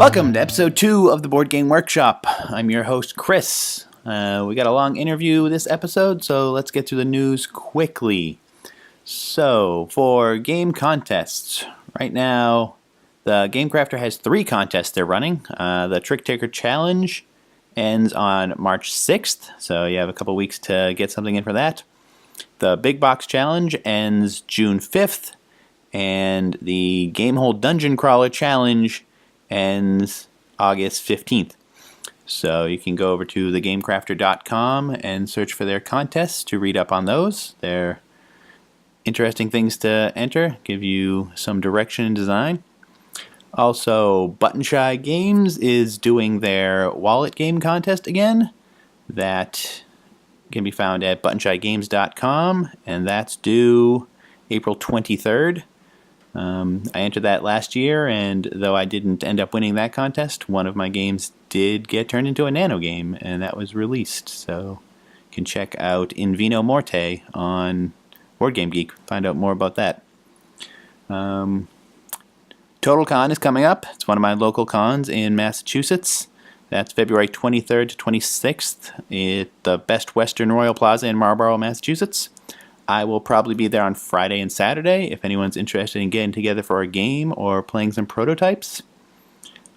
Welcome to episode 2 of the Board Game Workshop. I'm your host, Chris. We got a long interview this episode, so let's get through the news quickly. So, for game contests, right now, the Game Crafter has 3 contests they're running. The Trick Taker Challenge ends on March 6th, so you have a couple weeks to get something in for that. The Big Box Challenge ends June 5th, and the Gamehole Dungeon Crawler Challenge ends August 15th. So you can go over to thegamecrafter.com and search for their contests to read up on those. They're interesting things to enter, give you some direction in design. Also, Button Shy Games is doing their wallet game contest again. That can be found at buttonshygames.com, and that's due April 23rd. I entered that last year, and though I didn't end up winning that contest, one of my games did get turned into a nano game, and that was released. So you can check out In Vino Morte on Board Game Geek, find out more about that. TotalCon is coming up. It's one of my local cons in Massachusetts. That's February 23rd to 26th at the Best Western Royal Plaza in Marlborough, Massachusetts. I will probably be there on Friday and Saturday if anyone's interested in getting together for a game or playing some prototypes.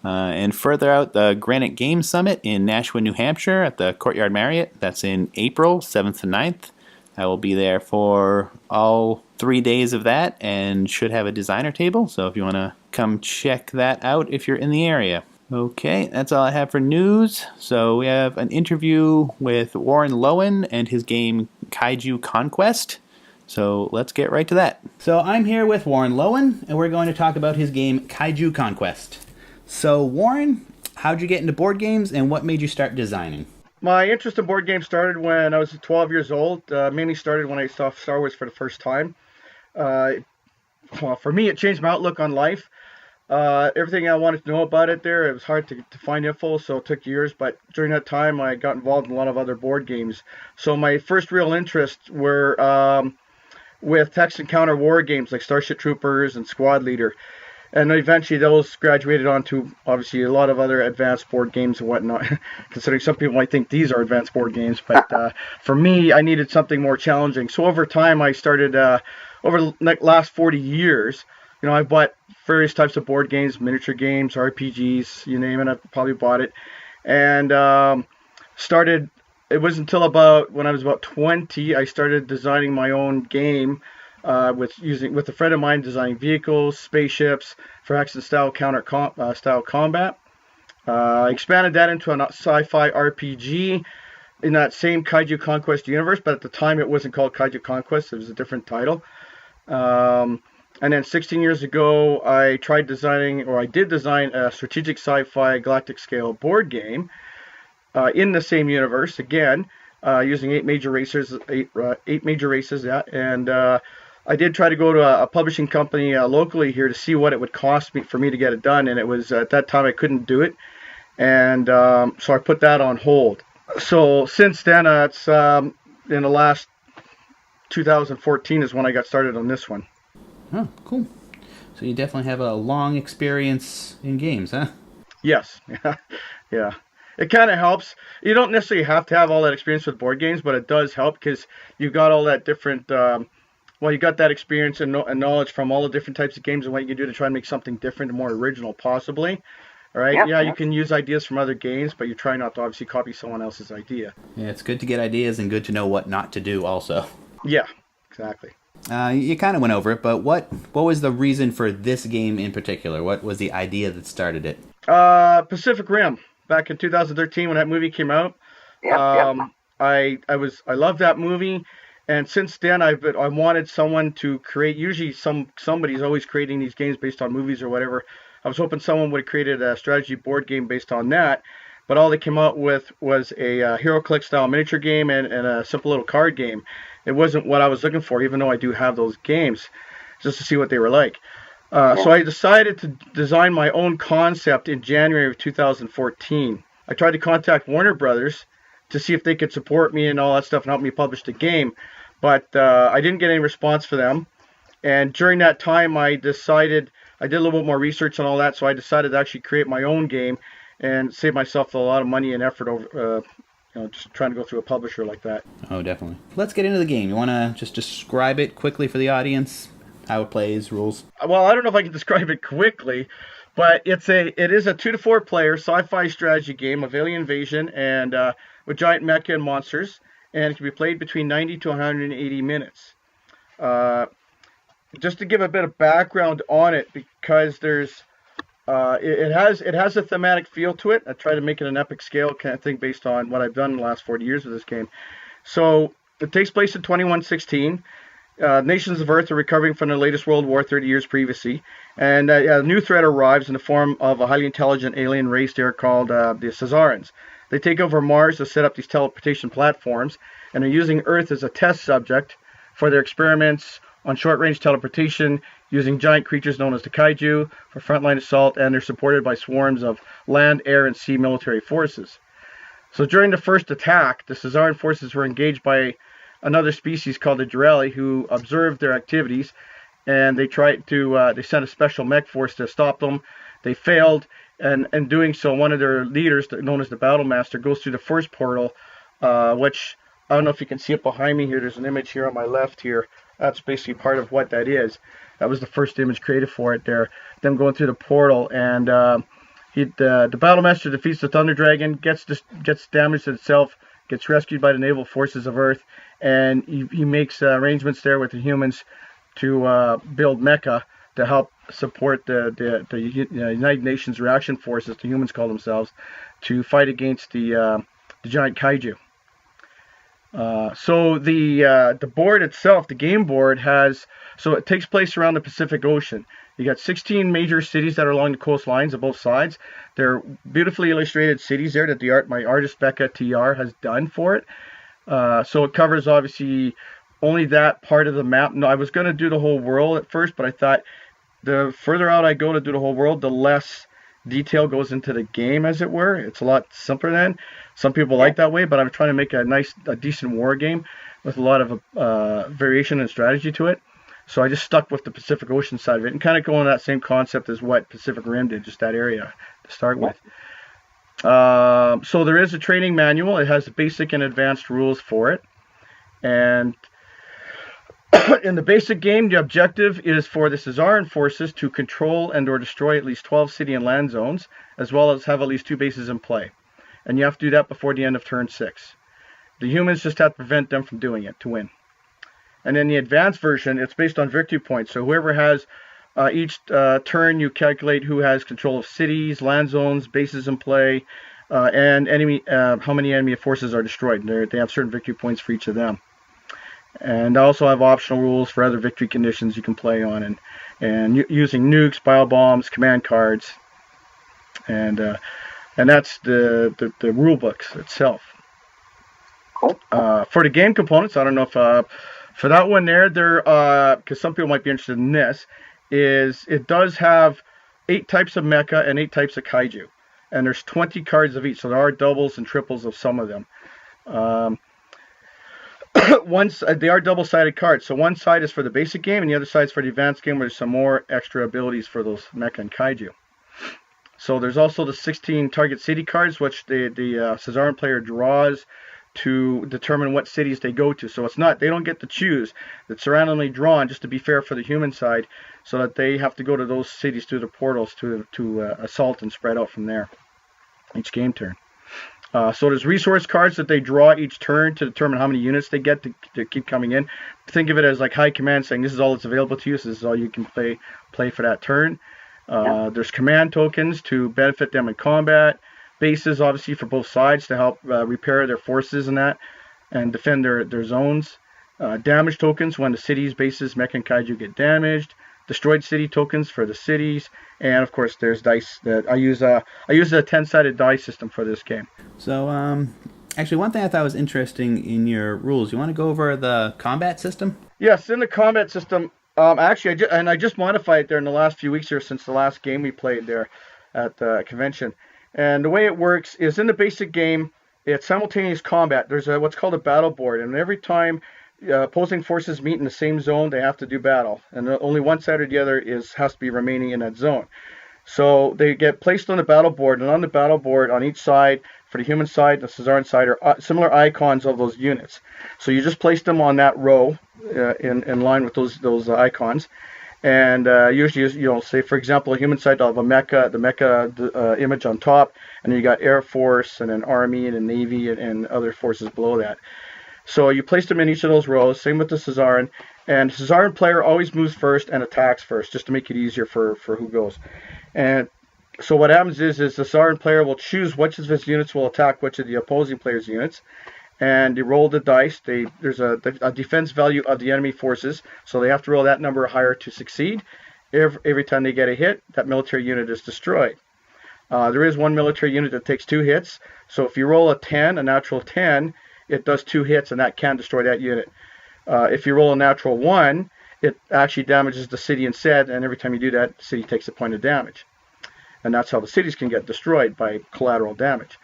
And further out, the Granite Game Summit in Nashua, New Hampshire at the Courtyard Marriott. That's in April 7th to 9th. I will be there for all 3 days of that and should have a designer table. So if you want to come check that out if you're in the area. Okay, that's all I have for news. So we have an interview with Warren Loewen and his game Kaiju Conquest. So let's get right to that. So I'm here with Warren Loewen, and we're going to talk about his game Kaiju Conquest. So Warren, how'd you get into board games, and what made you start designing? My interest in board games started when I was 12 years old. Mainly started when I saw Star Wars for the first time. Well, for me, it changed my outlook on life. Everything I wanted to know about it there, it was hard to find info, so it took years. But during that time, I got involved in a lot of other board games. So my first real interests were with text and counter war games like Starship Troopers and Squad Leader. And eventually those graduated onto, obviously, a lot of other advanced board games and whatnot, considering some people might think these are advanced board games. But for me, I needed something more challenging. So over time, I started, over the last 40 years, I bought various types of board games, miniature games, RPGs, you name it, I've probably bought it. And it wasn't until when I was about 20, I started designing my own game with a friend of mine, designing vehicles, spaceships for action-style style combat. I expanded that into a sci-fi RPG in that same Kaiju Conquest universe, but at the time it wasn't called Kaiju Conquest, it was a different title. And then 16 years ago, I did design a strategic sci-fi galactic scale board game in the same universe, again, using 8 major races, and I did try to go to a publishing company locally here to see what it would cost me for me to get it done, and it was, at that time, I couldn't do it, and so I put that on hold. So since then, it's in the last 2014 is when I got started on this one. Oh, cool. So you definitely have a long experience in games, huh? Yes. Yeah. It kind of helps. You don't necessarily have to have all that experience with board games, but it does help because you've got all that different, you got that experience and knowledge from all the different types of games and what you can do to try and make something different and more original, possibly. All right? Yeah, you can use ideas from other games, but you try not to obviously copy someone else's idea. Yeah, it's good to get ideas and good to know what not to do also. Yeah, exactly. You kind of went over it, but what was the reason for this game in particular? What was the idea that started it? Pacific Rim. Back in 2013 when that movie came out. I loved that movie, and since then I wanted someone to create. Usually somebody's always creating these games based on movies or whatever. I was hoping someone would have created a strategy board game based on that, but all they came out with was a HeroClix style miniature game and a simple little card game. It wasn't what I was looking for, even though I do have those games, just to see what they were like. So I decided to design my own concept in January of 2014. I tried to contact Warner Brothers to see if they could support me and all that stuff and help me publish the game, but I didn't get any response for them. And during that time, I did a little bit more research on all that, so I decided to actually create my own game and save myself a lot of money and effort over, just trying to go through a publisher like that. Oh, definitely. Let's get into the game. You want to just describe it quickly for the audience? How it plays, rules? Well, I don't know if I can describe it quickly, but it is a 2 to 4 player sci-fi strategy game of alien invasion and with giant mecha and monsters, and it can be played between 90 to 180 minutes. Just to give a bit of background on it, because it has a thematic feel to it. I try to make it an epic scale kind of thing based on what I've done in the last 40 years with this game. So it takes place in 2116. Nations of Earth are recovering from the latest World War 30 years previously, and a new threat arrives in the form of a highly intelligent alien race there called the Caesarans. They take over Mars to set up these teleportation platforms, and are using Earth as a test subject for their experiments on short-range teleportation, using giant creatures known as the Kaiju for frontline assault, and they're supported by swarms of land, air, and sea military forces. So during the first attack, the Caesaran forces were engaged by another species called the Durelli, who observed their activities, and they sent a special mech force to stop them. They failed, and in doing so, one of their leaders, known as the Battle Master, goes through the first portal, which, I don't know if you can see it behind me here, there's an image here on my left here. That's basically part of what that is. That was the first image created for it there, them going through the portal, and the Battle Master defeats the Thunder Dragon, gets damaged itself, gets rescued by the naval forces of Earth, and he makes arrangements there with the humans to build mecha to help support the United Nations reaction forces, the humans call themselves, to fight against the giant kaiju. So the board itself, the game board, it takes place around the Pacific Ocean. You got 16 major cities that are along the coastlines of both sides. They're beautifully illustrated cities there that my artist Becca TR has done for it. So it covers obviously only that part of the map. No, I was going to do the whole world at first, but I thought the further out I go to do the whole world, the less detail goes into the game, as it were. It's a lot simpler then. Some people like that way, but I'm trying to make a decent war game with a lot of variation and strategy to it. So I just stuck with the Pacific Ocean side of it and kind of going that same concept as what Pacific Rim did, just that area to start with. So there is a training manual. It has the basic and advanced rules for it. And in the basic game, the objective is for the Caesaran forces to control and or destroy at least 12 city and land zones, as well as have at least 2 bases in play. And you have to do that before the end of turn 6. The humans just have to prevent them from doing it to win. And in the advanced version, it's based on victory points. So whoever has each turn, you calculate who has control of cities, land zones, bases in play, and how many enemy forces are destroyed. They have certain victory points for each of them. And I also have optional rules for other victory conditions you can play on, and using nukes, bio bombs, command cards, and that's the rule books itself. Cool. For the game components, I don't know if for that one there, because some people might be interested in this, it does have 8 types of mecha and 8 types of kaiju, and there's 20 cards of each, so there are doubles and triples of some of them. They are double-sided cards, so one side is for the basic game and the other side is for the advanced game, where there's some more extra abilities for those mecha and kaiju. So there's also the 16 target city cards, which the Caesaran player draws to determine what cities they go to. So they don't get to choose. It's randomly drawn, just to be fair for the human side, so that they have to go to those cities through the portals to assault and spread out from there each game turn. So there's resource cards that they draw each turn to determine how many units they get to keep coming in. Think of it as like high command saying this is all that's available to you, so this is all you can play for that turn. There's command tokens to benefit them in combat. Bases, obviously, for both sides to help repair their forces and defend their zones. Damage tokens when the cities, bases, mech, and kaiju get damaged. Destroyed city tokens for the cities, and of course there's dice that I use a 10-sided dice system for this game. So actually, one thing I thought was interesting in your rules, you want to go over the combat system? Yes, in the combat system, actually, I just modified it there in the last few weeks here since the last game we played there at the convention. And the way it works is in the basic game, it's simultaneous combat. There's what's called a battle board, and every time opposing forces meet in the same zone, they have to do battle, and only one side or the other has to be remaining in that zone. So they get placed on the battle board, and on the battle board on each side, for the human side, the Caesarean side, are similar icons of those units. So you just place them on that row in line with those icons. And usually, say for example, a human side will have the mecha image on top, and then you got Air Force, and then Army, and then Navy, and other forces below that. So you place them in each of those rows. Same with the Caesarean, and the Caesarean player always moves first and attacks first, just to make it easier for who goes. And so what happens is the Caesarean player will choose which of his units will attack which of the opposing player's units. And they roll the dice. There's a defense value of the enemy forces, so they have to roll that number higher to succeed. Every time they get a hit, that military unit is destroyed. There is one military unit that takes 2 hits, so if you roll a natural 10, it does 2 hits, and that can destroy that unit. If you roll a natural 1, it actually damages the city instead, and every time you do that, the city takes a point of damage. And that's how the cities can get destroyed, by collateral damage.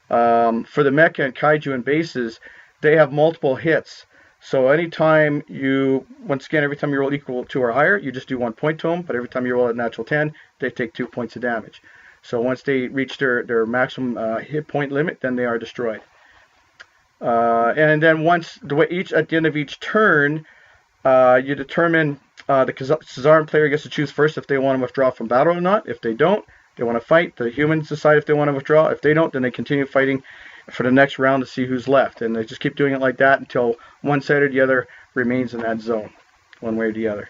For the mecha and kaiju and bases, they have multiple hits. So every time you roll equal to or higher, you just do 1 point to them. But every time you roll a natural 10, they take 2 points of damage. So once they reach their maximum hit point limit, then they are destroyed. And then at the end of each turn, you determine the Caesarean player gets to choose first if they want to withdraw from battle or not. If they don't, they want to fight. The humans decide if they want to withdraw. If they don't, then they continue fighting for the next round to see who's left. And they just keep doing it like that until one side or the other remains in that zone, one way or the other.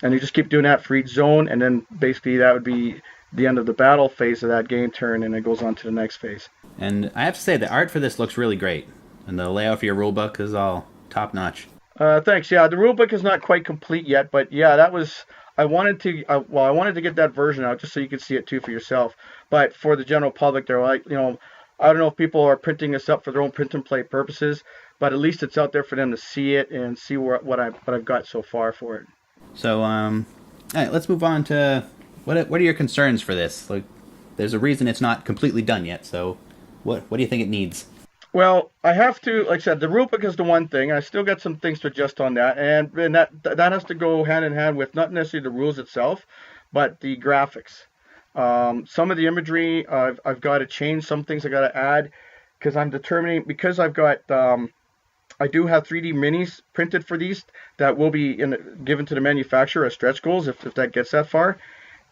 And you just keep doing that for each zone, and then basically that would be the end of the battle phase of that game turn, and it goes on to the next phase. And I have to say, the art for this looks really great. And the layout for your rulebook is all top-notch. Thanks. Yeah, the rulebook is not quite complete yet, but yeah, that was... I wanted to get that version out just so you could see it too for yourself. But for the general public, they're like, I don't know if people are printing this up for their own print and play purposes, but at least it's out there for them to see it and see what I've got so far for it. So, all right, let's move on to what are your concerns for this? Like, there's a reason it's not completely done yet. So, what do you think it needs? Well, I have to, like I said, the rulebook is the one thing. I still got some things to adjust on that, and that has to go hand in hand with not necessarily the rules itself, but the graphics. Some of the imagery I've got to change. Some things I got to add because I'm determining, because I've got I do have 3D minis printed for these that will be given to the manufacturer as stretch goals if that gets that far,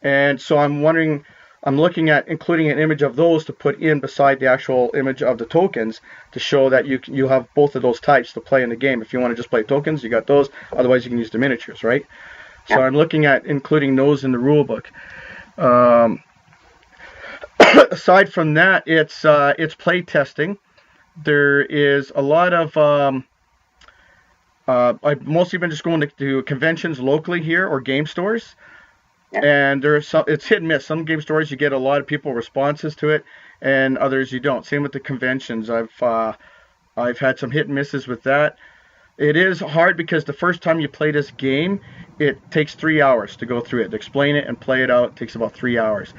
and so I'm looking at including an image of those to put in beside the actual image of the tokens to show that you have both of those types to play in the game. If you want to just play tokens, you got those. Otherwise, you can use the miniatures, right? Yeah. So I'm looking at including those in the rulebook. Aside from that, it's play testing. There is a lot of I've mostly been just going to conventions locally here or game stores. Yeah. And it's hit and miss. Some game stores you get a lot of people responses to it, and others you don't. Same with the conventions. I've had some hit and misses with that. It is hard because the first time you play this game, it takes 3 hours to go through it, to explain it and play it out. It takes about 3 hours.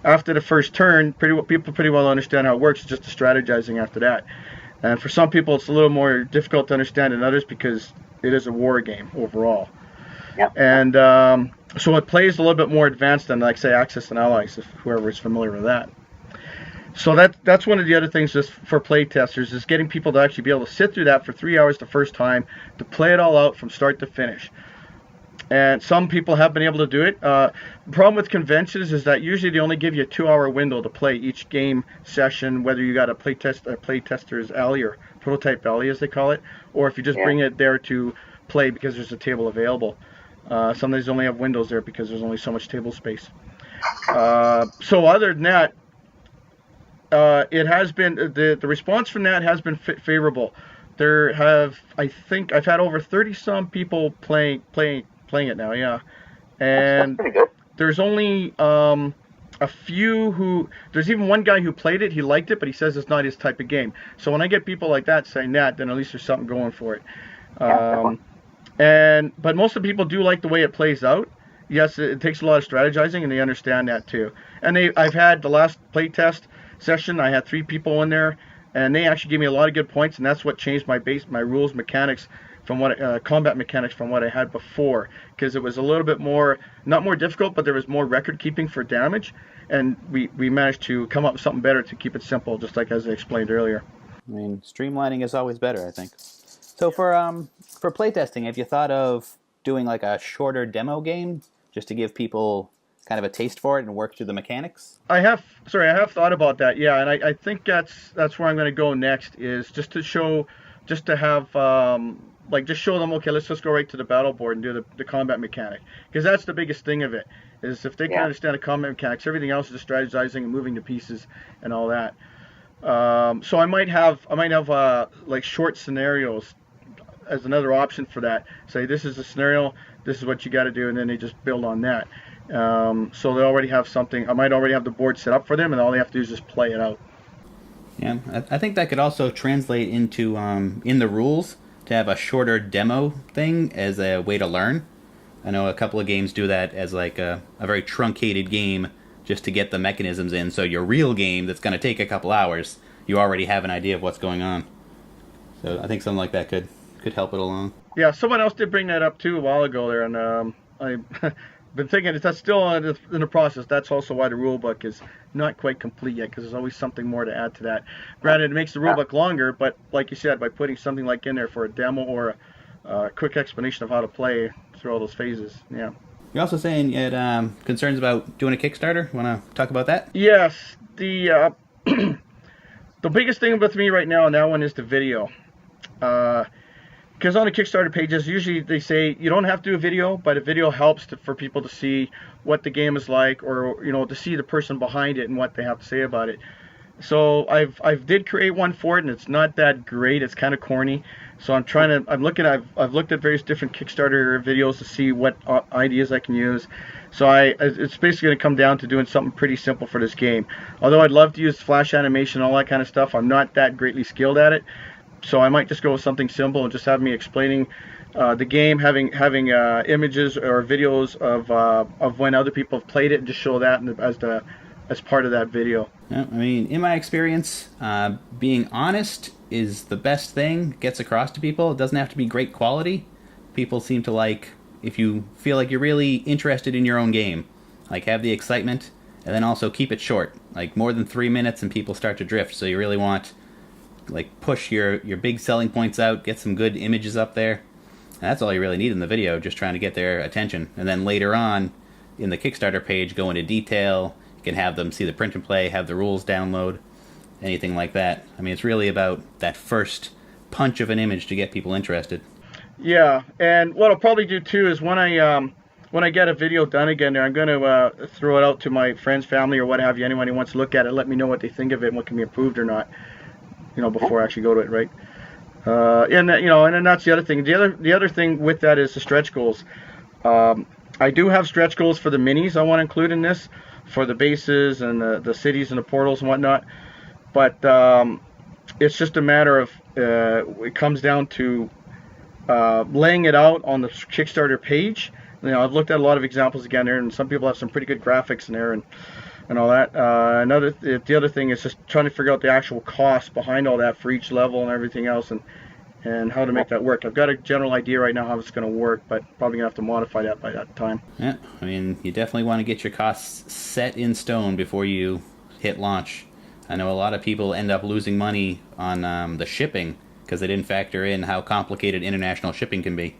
After the first turn, people pretty well understand how it works. It's just the strategizing after that. And for some people, it's a little more difficult to understand than others because it is a war game overall. Yep. And so it plays a little bit more advanced than, like, say, Axis and Allies, if whoever is familiar with that. So that's one of the other things just for play testers is getting people to actually be able to sit through that for 3 hours the first time, to play it all out from start to finish. And some people have been able to do it. The problem with conventions is that usually they only give you a 2-hour window to play each game session, whether you got a play tester's alley or prototype alley as they call it, or if you just bring it there to play because there's a table available. Sometimes they only have windows there because there's only so much table space. So other than that, it has been the response from that has been favorable. I think I've had over 30 some people playing it now, yeah. And there's only a few there's even one guy who played it. He liked it, but he says it's not his type of game. So when I get people like that saying that, then at least there's something going for it. But most of the people do like the way it plays out. Yes, it takes a lot of strategizing, and they understand that too. And I've had the last play test session. I had 3 people in there, and they actually gave me a lot of good points, and that's what changed my rules mechanics from what combat mechanics from what I had before, because it was a little bit more, not more difficult, but there was more record keeping for damage, and we managed to come up with something better to keep it simple, just like as I explained earlier. I mean, streamlining is always better, I think. So for playtesting, have you thought of doing like a shorter demo game just to give people kind of a taste for it and work through the mechanics? I have thought about that, yeah, and I think that's where I'm going to go next, is just to show, just to have just show them, okay, let's just go right to the battle board and do the combat mechanic, because that's the biggest thing of it, is if they can understand the combat mechanics, everything else is just strategizing and moving to pieces and all that. So I might have like short scenarios as another option for that. Say, this is a scenario, this is what you got to do, and then they just build on that. So they already have something. I might already have the board set up for them, and all they have to do is just play it out. Yeah, I think that could also translate into in the rules to have a shorter demo thing as a way to learn. I know a couple of games do that as like a very truncated game just to get the mechanisms in. So your real game that's going to take a couple hours, you already have an idea of what's going on. So I think something like that could help it along. Yeah, someone else did bring that up too a while ago there, and I've been thinking that's still in the process. That's also why the rule book is not quite complete yet, because there's always something more to add to that. Granted, it makes the rule book longer, but like you said, by putting something like in there for a demo or a quick explanation of how to play through all those phases, yeah. You're also saying you had concerns about doing a Kickstarter. Want to talk about that? Yes, the the biggest thing with me right now on that one is the video. Because on the Kickstarter pages, usually they say you don't have to do a video, but a video helps for people to see what the game is like, or to see the person behind it and what they have to say about it. So I've did create one for it, and it's not that great. It's kind of corny. So I've looked at various different Kickstarter videos to see what ideas I can use. So it's basically going to come down to doing something pretty simple for this game. Although I'd love to use flash animation, all that kind of stuff, I'm not that greatly skilled at it. So I might just go with something simple and just have me explaining the game, having images or videos of when other people have played it, and just show that as part of that video. Yeah, I mean, in my experience, being honest is the best thing. Gets across to people. It doesn't have to be great quality. People seem to like, if you feel like you're really interested in your own game, like have the excitement, and then also keep it short, like more than 3 minutes, and people start to drift. So you really want, like, push your big selling points out, get some good images up there. And that's all you really need in the video, just trying to get their attention. And then later on, in the Kickstarter page, go into detail. You can have them see the print and play, have the rules download, anything like that. I mean, it's really about that first punch of an image to get people interested. Yeah, and what I'll probably do too is when I get a video done again there, I'm going to throw it out to my friends, family, or what have you, anyone who wants to look at it, let me know what they think of it and what can be improved or not, before I actually go to it, right? And then that's the other thing. The other thing with that is the stretch goals. I do have stretch goals for the minis I want to include in this, for the bases and the cities and the portals and whatnot. But it's just a matter of it comes down to laying it out on the Kickstarter page. I've looked at a lot of examples again there, and some people have some pretty good graphics in there and all that. The other thing is just trying to figure out the actual cost behind all that for each level and everything else, and how to make that work. I've got a general idea right now how it's going to work, but probably going to have to modify that by that time. Yeah, I mean, you definitely want to get your costs set in stone before you hit launch. I know a lot of people end up losing money on the shipping because they didn't factor in how complicated international shipping can be.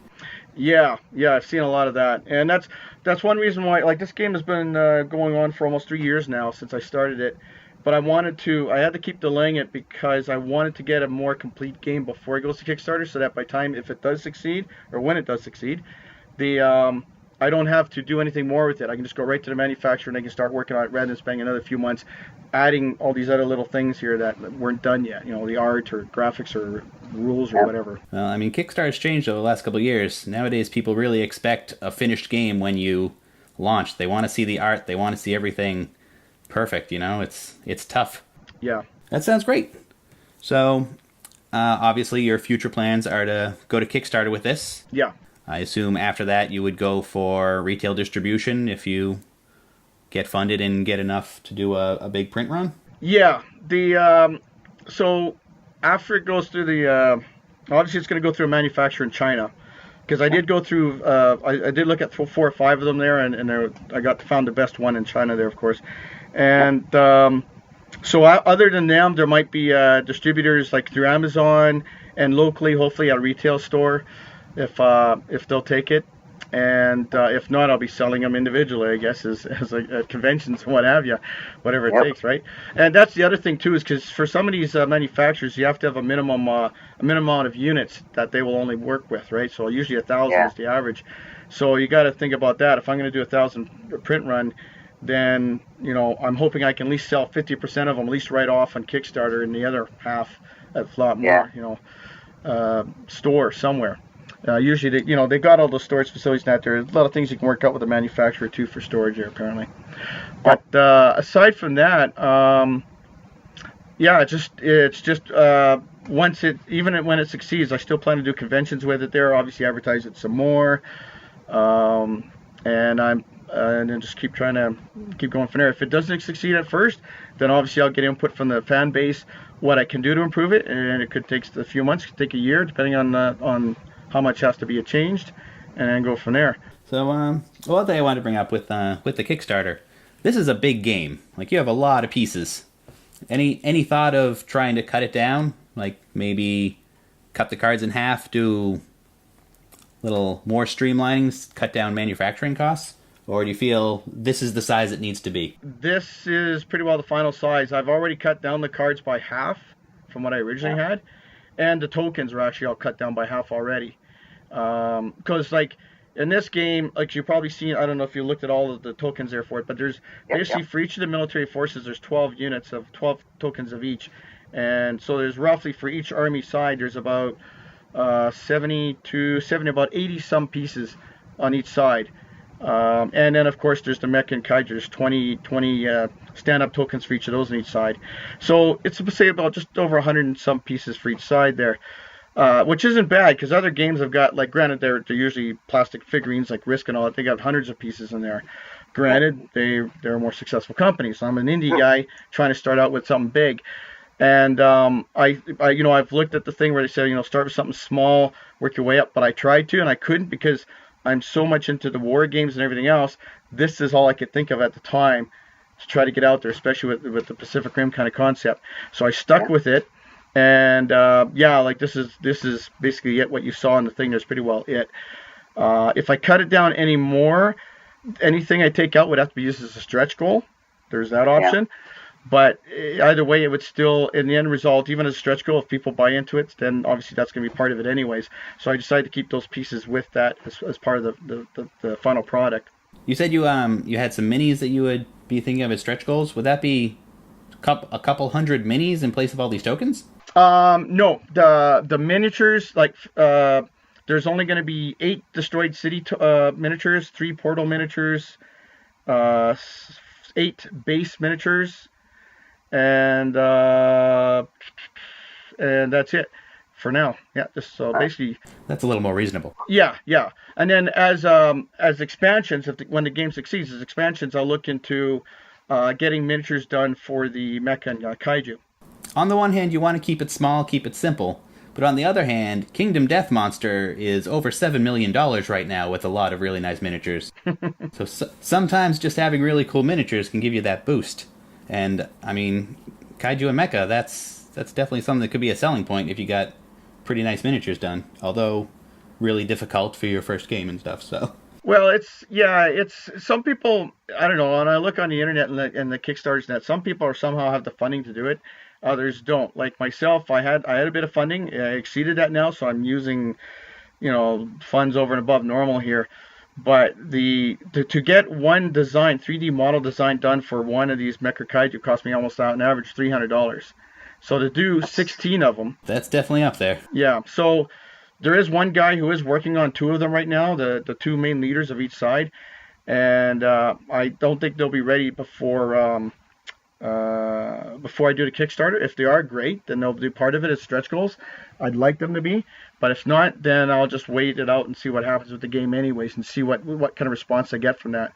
Yeah, I've seen a lot of that, and that's one reason why, like, this game has been going on for almost 3 years now since I started it. But I had to keep delaying it because I wanted to get a more complete game before it goes to Kickstarter, so that by time, if it does succeed, or when it does succeed, I don't have to do anything more with it. I can just go right to the manufacturer and they can start working on it rather than spending another few months adding all these other little things here that weren't done yet. The art or graphics or rules or whatever. Well, I mean, Kickstarter's changed over the last couple of years. Nowadays, people really expect a finished game when you launch. They want to see the art. They want to see everything perfect. It's tough. Yeah. That sounds great. So, obviously, your future plans are to go to Kickstarter with this. Yeah. I assume after that you would go for retail distribution if you get funded and get enough to do a big print run? Yeah. So after it goes through Obviously, it's going to go through a manufacturer in China. Because I did go through, I did look at 4 or 5 of them there, and I found the best one in China there, of course. And so other than them, there might be distributors like through Amazon and locally, hopefully at a retail store, if they'll take it. And if not, I'll be selling them individually, I guess, as at conventions and what have you, whatever it takes, right? And that's the other thing too, is because for some of these manufacturers, you have to have a minimum amount of units that they will only work with, right? So usually 1,000 is the average. So you got to think about that. If I'm going to do 1,000 print run, then I'm hoping I can at least sell 50% of them at least right off on Kickstarter, and the other half at Flop More, store somewhere. Usually, they got all those storage facilities now. There's a lot of things you can work out with the manufacturer too for storage here, apparently. But aside from that, it's just even when it succeeds, I still plan to do conventions with it there. Obviously, advertise it some more, and then just keep going from there. If it doesn't succeed at first, then obviously I'll get input from the fan base what I can do to improve it, and it could take a few months, could take a year, depending on how much has to be changed, and then go from there. So, one thing I wanted to bring up with the Kickstarter, this is a big game. Like, you have a lot of pieces. Any thought of trying to cut it down? Like, maybe cut the cards in half, do little more streamlinings, cut down manufacturing costs? Or do you feel this is the size it needs to be? This is pretty well the final size. I've already cut down the cards by half from what I originally had. And the tokens are actually all cut down by half already. Because like in this game, like you've probably seen, I don't know if you looked at all of the tokens there for it, but there's basically for each of the military forces, there's 12 units of 12 tokens of each. And so there's roughly for each army side, there's about 70, about 80 some pieces on each side. And then of course there's the Mecha and Kaiju. There's 20 stand-up tokens for each of those on each side. So it's say about just over 100 and some pieces for each side there. Which isn't bad, because other games have got, like, granted, they're usually plastic figurines like Risk and all that. They got hundreds of pieces in there. Granted, they're a more successful company. So I'm an indie guy trying to start out with something big. And I've looked at the thing where they said, start with something small, work your way up. But I tried to, and I couldn't, because I'm so much into the war games and everything else. This is all I could think of at the time to try to get out there, especially with the Pacific Rim kind of concept. So I stuck with it. And like this is basically it. What you saw in the thing, there's pretty well it. If I cut it down any more, anything I take out would have to be used as a stretch goal. There's that option. But either way, it would still, in the end result, even as a stretch goal, if people buy into it, then obviously that's going to be part of it anyways. So I decided to keep those pieces with that as part of the final product. You said you had some minis that you would be thinking of as stretch goals. Would that be a couple hundred minis in place of all these tokens? No, the miniatures, like, there's only going to be 8 destroyed city miniatures, 3 portal miniatures, 8 base miniatures, and that's it for now. Yeah, just so basically. That's a little more reasonable. Yeah. And then as expansions, when the game succeeds as expansions, I'll look into getting miniatures done for the Mecha and Kaiju. On the one hand, you want to keep it small, keep it simple. But on the other hand, Kingdom Death Monster is over $7 million right now with a lot of really nice miniatures. so sometimes just having really cool miniatures can give you that boost. And, I mean, Kaiju and Mecha, that's definitely something that could be a selling point if you got pretty nice miniatures done. Although, really difficult for your first game and stuff, so... Well, it's some people, I don't know, and I look on the internet and the Kickstarters and that, some people somehow have the funding to do it. Others don't. Like myself, I had a bit of funding. I exceeded that now, so I'm using, funds over and above normal here. But to get one design, 3D model design done for one of these Mecha Kaiju cost me almost on average $300. So to do 16 of them, that's definitely up there. Yeah. So there is one guy who is working on 2 of them right now, the 2 main leaders of each side, and I don't think they'll be ready before I do the Kickstarter. If they are, great, then they'll do part of it as stretch goals. I'd like them to be, but if not, then I'll just wait it out and see what happens with the game anyways, and see what kind of response I get from that.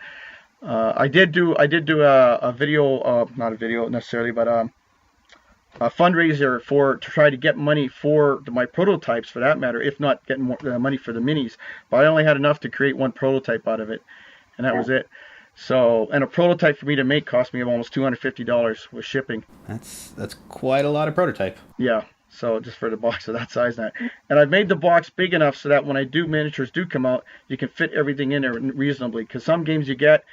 I did do a video, not a video necessarily, but fundraiser to try to get money for my prototypes, for that matter, if not getting more money for the minis. But I only had enough to create one prototype out of it, and that was it. So, and a prototype for me to make cost me almost $250 with shipping. That's quite a lot of prototype. Yeah. So just for the box of that size now. And I've made the box big enough so that when miniatures do come out, you can fit everything in there reasonably. Because some games you get,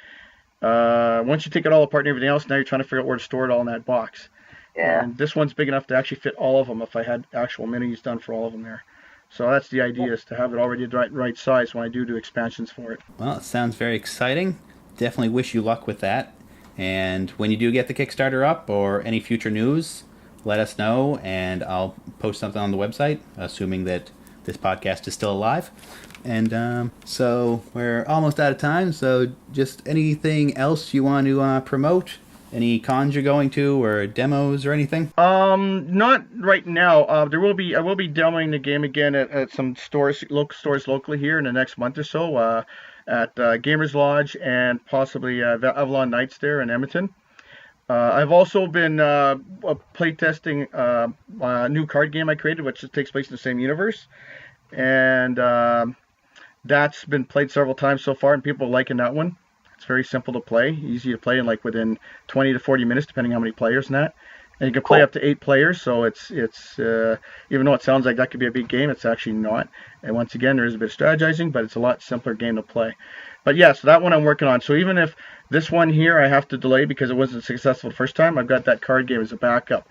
once you take it all apart and everything else, now you're trying to figure out where to store it all in that box. Yeah. And this one's big enough to actually fit all of them if I had actual minis done for all of them there. So that's the idea, is to have it already the right size when I do expansions for it. Well, it sounds very exciting. Definitely wish you luck with that. And when you do get the Kickstarter up or any future news, let us know, and I'll post something on the website, assuming that this podcast is still alive. And so we're almost out of time, so just anything else you want to promote? Any cons you're going to, or demos or anything? Not right now. I will be demoing the game again at some local stores locally here in the next month or so, at Gamers Lodge and possibly Avalon Nights there in Edmonton. I've also been playtesting a new card game I created, which takes place in the same universe, and that's been played several times so far, and people are liking that one. It's very simple to play, easy to play in like within 20 to 40 minutes, depending on how many players in that. And you can play up to 8 players, so it's even though it sounds like that could be a big game, it's actually not. And once again, there is a bit of strategizing, but it's a lot simpler game to play. But yeah, so that one I'm working on. So even if this one here I have to delay because it wasn't successful the first time, I've got that card game as a backup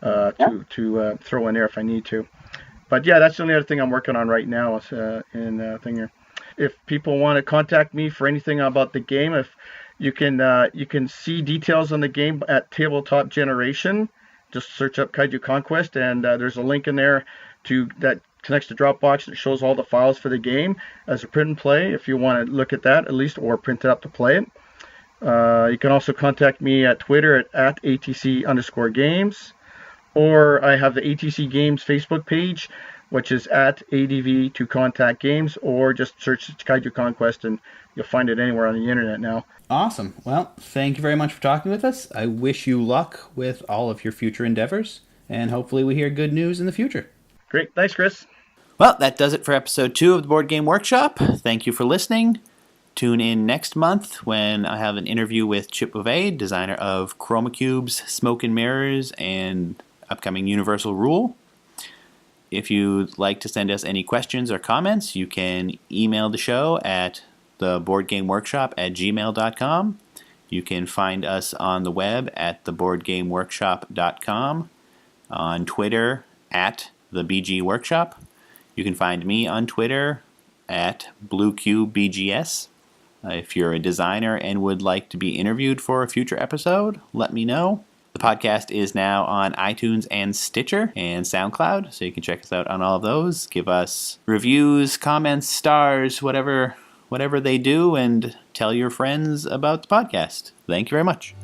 to throw in there if I need to. But yeah, that's the only other thing I'm working on right now thing here. If people want to contact me for anything about the game, if you can see details on the game at Tabletop Generation. Just search up Kaiju Conquest, and there's a link in there that connects to Dropbox that shows all the files for the game as a print and play. If you want to look at that at least, or print it up to play it. You can also contact me at Twitter at ATC_games, or I have the ATC Games Facebook page, which is at ADV to contact games, or just search Kaiju Conquest and you'll find it anywhere on the internet now. Awesome. Well, thank you very much for talking with us. I wish you luck with all of your future endeavors, and hopefully we hear good news in the future. Great. Thanks, Chris. Well, that does it for episode 2 of the Board Game Workshop. Thank you for listening. Tune in next month when I have an interview with Chip Bouvet, designer of Chroma Cubes, Smoke and Mirrors, and upcoming Universal Rule. If you'd like to send us any questions or comments, you can email the show at theboardgameworkshop@gmail.com. You can find us on the web at theboardgameworkshop.com, on Twitter at thebgworkshop. You can find me on Twitter at bluecubebgs. If you're a designer and would like to be interviewed for a future episode, let me know. The podcast is now on iTunes and Stitcher and SoundCloud, so you can check us out on all of those. Give us reviews, comments, stars, whatever they do, and tell your friends about the podcast. Thank you very much.